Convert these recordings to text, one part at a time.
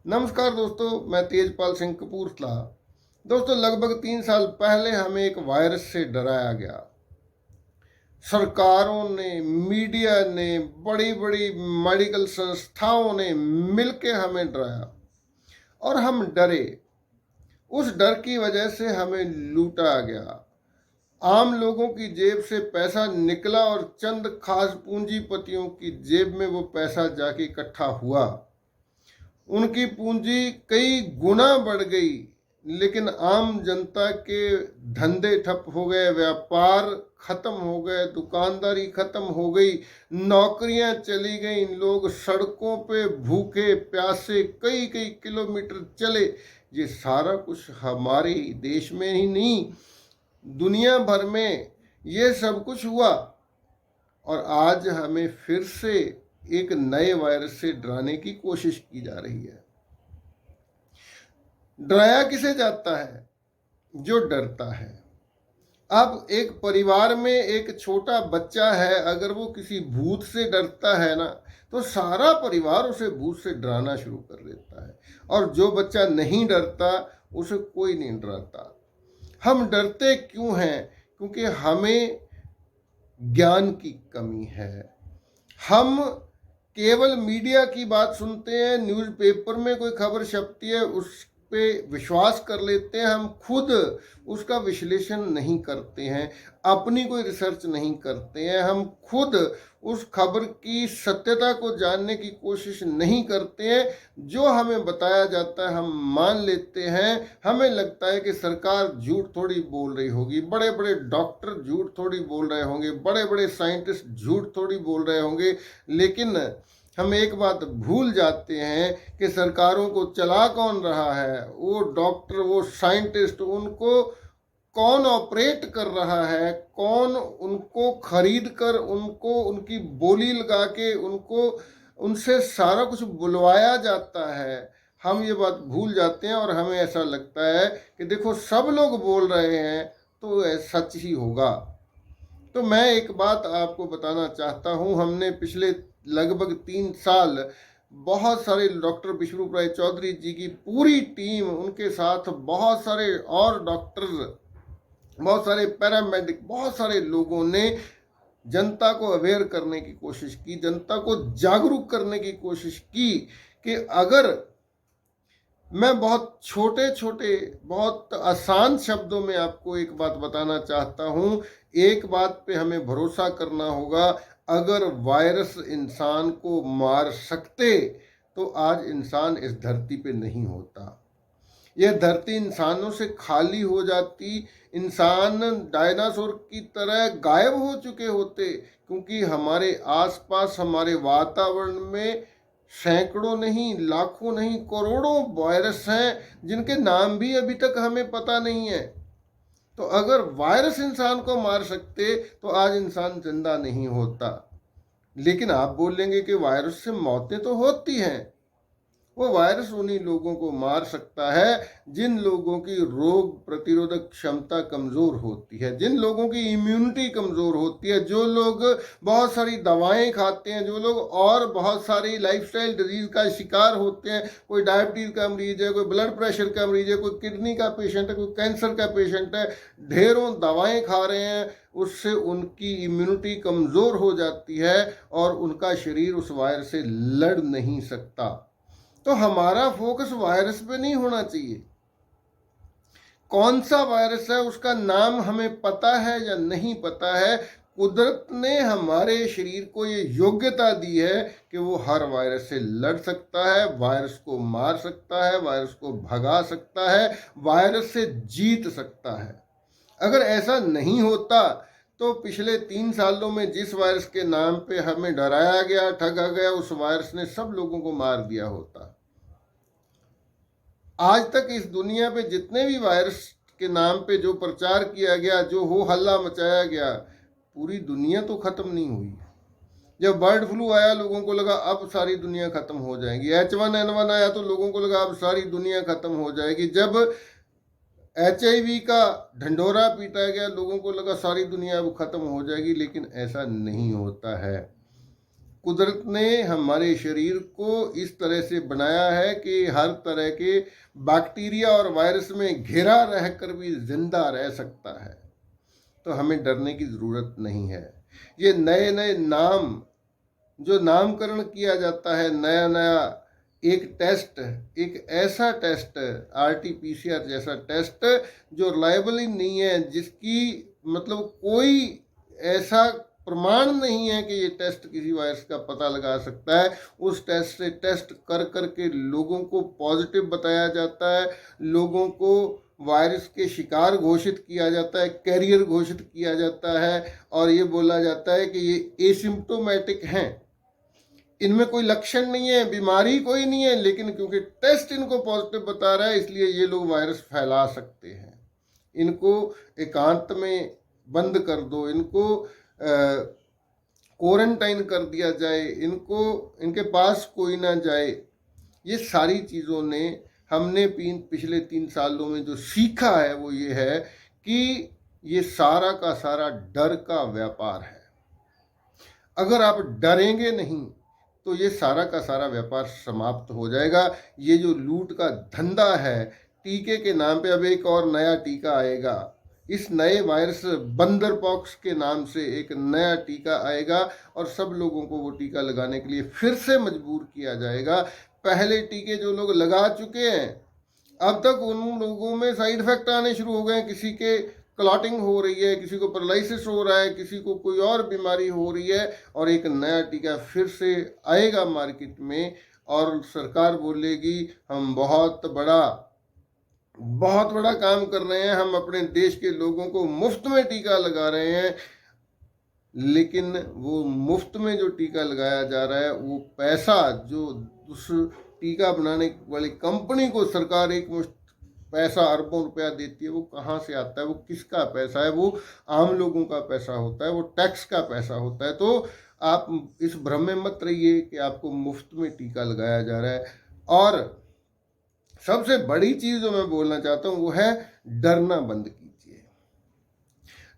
नमस्कार दोस्तों, मैं तेजपाल सिंह कपूरथला। दोस्तों, लगभग 3 साल पहले हमें एक वायरस से डराया गया। सरकारों ने, मीडिया ने, बड़ी बड़ी मेडिकल संस्थाओं ने मिलकर हमें डराया और हम डरे। उस डर की वजह से हमें लूटा गया। आम लोगों की जेब से पैसा निकला और चंद खास पूंजीपतियों की जेब में वो पैसा जाके इकट्ठा हुआ। उनकी पूंजी कई गुना बढ़ गई, लेकिन आम जनता के धंधे ठप हो गए, व्यापार खत्म हो गए, दुकानदारी खत्म हो गई, नौकरियां चली गई, लोग सड़कों पे भूखे प्यासे कई कई किलोमीटर चले। ये सारा कुछ हमारे देश में ही नहीं, दुनिया भर में ये सब कुछ हुआ। और आज हमें फिर से एक नए वायरस से डराने की कोशिश की जा रही है। डराया किसे जाता है? जो डरता है। अब एक परिवार में एक छोटा बच्चा है, अगर वो किसी भूत से डरता है ना, तो सारा परिवार उसे भूत से डराना शुरू कर देता है। और जो बच्चा नहीं डरता, उसे कोई नहीं डराता। हम डरते क्यों हैं? क्योंकि हमें ज्ञान की कमी है। हम केवल मीडिया की बात सुनते हैं, न्यूज़पेपर में कोई खबर छपती है उस पे विश्वास कर लेते हैं। हम खुद उसका विश्लेषण नहीं करते हैं, अपनी कोई रिसर्च नहीं करते हैं, हम खुद उस खबर की सत्यता को जानने की कोशिश नहीं करते हैं। जो हमें बताया जाता है हम मान लेते हैं। हमें लगता है कि सरकार झूठ थोड़ी बोल रही होगी, बड़े बड़े डॉक्टर झूठ थोड़ी बोल रहे होंगे, बड़े बड़े साइंटिस्ट झूठ थोड़ी बोल रहे होंगे। लेकिन हम एक बात भूल जाते हैं कि सरकारों को चला कौन रहा है? वो डॉक्टर, वो साइंटिस्ट, उनको कौन ऑपरेट कर रहा है? कौन उनको खरीद कर, उनको उनकी बोली लगा के, उनको उनसे सारा कुछ बुलवाया जाता है। हम ये बात भूल जाते हैं और हमें ऐसा लगता है कि देखो सब लोग बोल रहे हैं तो सच ही होगा। तो मैं एक बात आपको बताना चाहता हूँ। हमने पिछले लगभग 3 साल बहुत सारे डॉक्टर विष्णु राय चौधरी जी की पूरी टीम, उनके साथ बहुत सारे और डॉक्टर्स, बहुत सारे पैरामेडिक, बहुत सारे लोगों ने जनता को अवेयर करने की कोशिश की, जनता को जागरूक करने की कोशिश की कि अगर मैं बहुत छोटे छोटे, बहुत आसान शब्दों में आपको एक बात बताना चाहता हूँ। एक बात पे हमें भरोसा करना होगा, अगर वायरस इंसान को मार सकते तो आज इंसान इस धरती पे नहीं होता। यह धरती इंसानों से खाली हो जाती, इंसान डायनासोर की तरह गायब हो चुके होते। क्योंकि हमारे आसपास, हमारे वातावरण में सैकड़ों नहीं, लाखों नहीं, करोड़ों वायरस हैं जिनके नाम भी अभी तक हमें पता नहीं है। तो अगर वायरस इंसान को मार सकते तो आज इंसान जिंदा नहीं होता। लेकिन आप बोलेंगे कि वायरस से मौतें तो होती हैं। वो वायरस उन्हीं लोगों को मार सकता है जिन लोगों की रोग प्रतिरोधक क्षमता कमज़ोर होती है, जिन लोगों की इम्यूनिटी कमज़ोर होती है, जो लोग बहुत सारी दवाएं खाते हैं, जो लोग और बहुत सारी लाइफस्टाइल डिजीज़ का शिकार होते हैं। कोई डायबिटीज़ का मरीज है, कोई ब्लड प्रेशर का मरीज है, कोई किडनी का पेशेंट है, कोई कैंसर का पेशेंट है, ढेरों दवाएँ खा रहे हैं, उससे उनकी इम्यूनिटी कमज़ोर हो जाती है और उनका शरीर उस वायरस से लड़ नहीं सकता। तो हमारा फोकस वायरस पे नहीं होना चाहिए। कौन सा वायरस है उसका नाम हमें पता है या नहीं पता है? कुदरत ने हमारे शरीर को ये योग्यता दी है कि वो हर वायरस से लड़ सकता है, वायरस को मार सकता है, वायरस को भगा सकता है, वायरस से जीत सकता है। अगर ऐसा नहीं होता तो पिछले 3 सालों में जिस वायरस के नाम पे हमें डराया गया, ठगा गया, उस वायरस ने सब लोगों को मार दिया होता। आज तक इस दुनिया पे जितने भी वायरस के नाम पे जो प्रचार किया गया, जो हो हल्ला मचाया गया, पूरी दुनिया तो खत्म नहीं हुई। जब बर्ड फ्लू आया, लोगों को लगा अब सारी दुनिया खत्म हो जाएगी। H1N1 आया तो लोगों को लगा अब सारी दुनिया खत्म हो जाएगी। जब HIV का ढंढोरा पीटा गया, लोगों को लगा सारी दुनिया अब खत्म हो जाएगी। लेकिन ऐसा नहीं होता है। कुदरत ने हमारे शरीर को इस तरह से बनाया है कि हर तरह के बैक्टीरिया और वायरस में घिरा रहकर भी जिंदा रह सकता है। तो हमें डरने की ज़रूरत नहीं है। ये नए नए नाम जो नामकरण किया जाता है, नया नया एक टेस्ट, एक ऐसा टेस्ट, RT-PCR जैसा टेस्ट जो रिलायबल ही नहीं है, जिसकी मतलब कोई ऐसा प्रमाण नहीं है कि ये टेस्ट किसी वायरस का पता लगा सकता है। उस टेस्ट से टेस्ट कर कर के लोगों को पॉजिटिव बताया जाता है, लोगों को वायरस के शिकार घोषित किया जाता है, कैरियर घोषित किया जाता है, और ये बोला जाता है कि ये एसिम्प्टोमेटिक हैं, इनमें कोई लक्षण नहीं है, बीमारी कोई नहीं है, लेकिन क्योंकि टेस्ट इनको पॉजिटिव बता रहा है इसलिए ये लोग वायरस फैला सकते हैं। इनको एकांत में बंद कर दो, इनको क्वारंटाइन कर दिया जाए, इनको इनके पास कोई ना जाए। ये सारी चीज़ों ने हमने पिछले 3 सालों में जो सीखा है वो ये है कि ये सारा का सारा डर का व्यापार है। अगर आप डरेंगे नहीं तो ये सारा का सारा व्यापार समाप्त हो जाएगा। ये जो लूट का धंधा है, टीके के नाम पे अब एक और नया टीका आएगा, इस नए वायरस बंदर पॉक्स के नाम से एक नया टीका आएगा और सब लोगों को वो टीका लगाने के लिए फिर से मजबूर किया जाएगा। पहले टीके जो लोग लगा चुके हैं, अब तक उन लोगों में साइड इफेक्ट आने शुरू हो गए हैं। किसी के क्लॉटिंग हो रही है, किसी को पैरालिसिस हो रहा है, किसी को कोई और बीमारी हो रही है, और एक नया टीका फिर से आएगा मार्केट में और सरकार बोलेगी हम बहुत बड़ा काम कर रहे हैं, हम अपने देश के लोगों को मुफ्त में टीका लगा रहे हैं। लेकिन वो मुफ्त में जो टीका लगाया जा रहा है, वो पैसा जो उस टीका बनाने वाली कंपनी को सरकार एक मुश्त पैसा अरबों रुपया देती है, वो कहाँ से आता है, वो किसका पैसा है? वो आम लोगों का पैसा होता है, वो टैक्स का पैसा होता है। तो आप इस भ्रम में मत रहिए कि आपको मुफ्त में टीका लगाया जा रहा है। और सबसे बड़ी चीज़ जो मैं बोलना चाहता हूँ वो है डरना बंद कीजिए।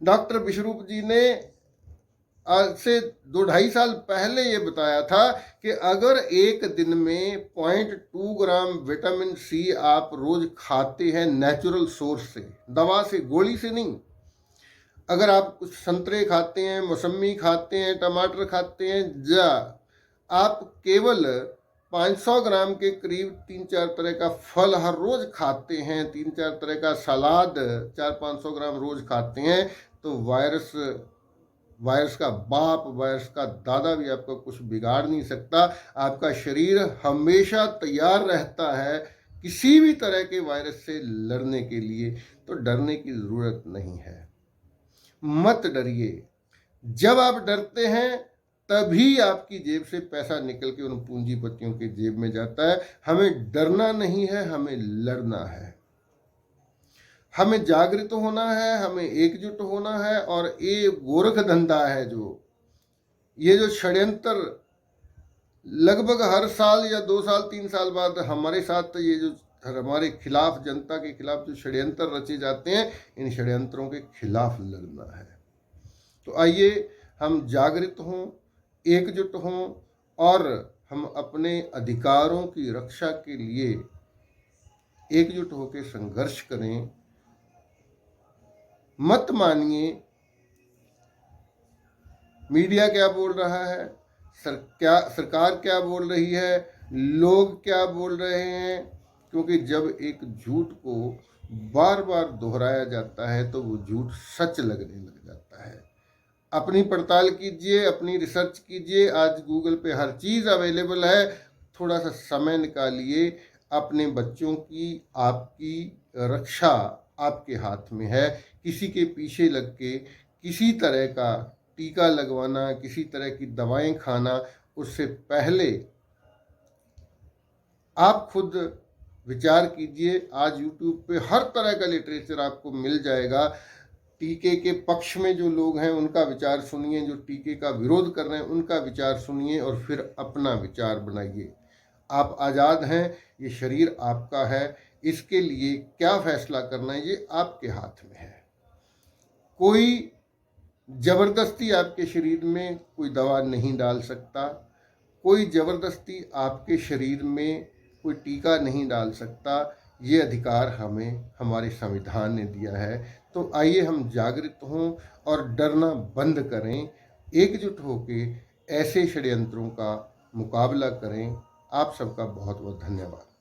डॉक्टर विश्वरूप जी ने आज से 2-2.5 साल पहले ये बताया था कि अगर एक दिन में 0.2 ग्राम विटामिन सी आप रोज खाते हैं नेचुरल सोर्स से, दवा से, गोली से नहीं, अगर आप कुछ संतरे खाते हैं, मौसमी खाते हैं, टमाटर खाते हैं, आप केवल 500 ग्राम के करीब 3-4 तरह का फल हर रोज खाते हैं, 3-4 तरह का सलाद 400-500 ग्राम रोज खाते हैं, तो वायरस का बाप, वायरस का दादा भी आपका कुछ बिगाड़ नहीं सकता। आपका शरीर हमेशा तैयार रहता है किसी भी तरह के वायरस से लड़ने के लिए। तो डरने की ज़रूरत नहीं है, मत डरिए। जब आप डरते हैं तभी आपकी जेब से पैसा निकल के उन पूंजीपतियों के जेब में जाता है। हमें डरना नहीं है, हमें लड़ना है, हमें जागृत होना है, हमें एकजुट होना है। और ये गोरख धंधा है ये जो षड्यंत्र लगभग हर साल या 2 साल 3 साल बाद हमारे साथ, ये जो हमारे खिलाफ, जनता के खिलाफ जो षड्यंत्र रचे जाते हैं, इन षड्यंत्रों के खिलाफ लड़ना है। तो आइए हम जागृत हों, एकजुट हों और हम अपने अधिकारों की रक्षा के लिए एकजुट होकर संघर्ष करें। मत मानिए मीडिया क्या बोल रहा है, सरकार क्या बोल रही है, लोग क्या बोल रहे हैं, क्योंकि जब एक झूठ को बार बार दोहराया जाता है तो वो झूठ सच लगने लग जाता है। अपनी पड़ताल कीजिए, अपनी रिसर्च कीजिए। आज गूगल पे हर चीज़ अवेलेबल है। थोड़ा सा समय निकालिए, अपने बच्चों की, आपकी रक्षा आपके हाथ में है। किसी के पीछे लग के किसी तरह का टीका लगवाना, किसी तरह की दवाएं खाना, उससे पहले आप खुद विचार कीजिए। आज यूट्यूब पे हर तरह का लिटरेचर आपको मिल जाएगा। टीके के पक्ष में जो लोग हैं उनका विचार सुनिए, जो टीके का विरोध कर रहे हैं उनका विचार सुनिए और फिर अपना विचार बनाइए। आप आज़ाद हैं, ये शरीर आपका है, इसके लिए क्या फैसला करना है ये आपके हाथ में है। कोई जबरदस्ती आपके शरीर में कोई दवा नहीं डाल सकता। कोई ज़बरदस्ती आपके शरीर में कोई टीका नहीं डाल सकता। ये अधिकार हमें हमारे संविधान ने दिया है। तो आइए हम जागृत हों और डरना बंद करें, एकजुट होके ऐसे षड्यंत्रों का मुकाबला करें। आप सबका बहुत बहुत धन्यवाद।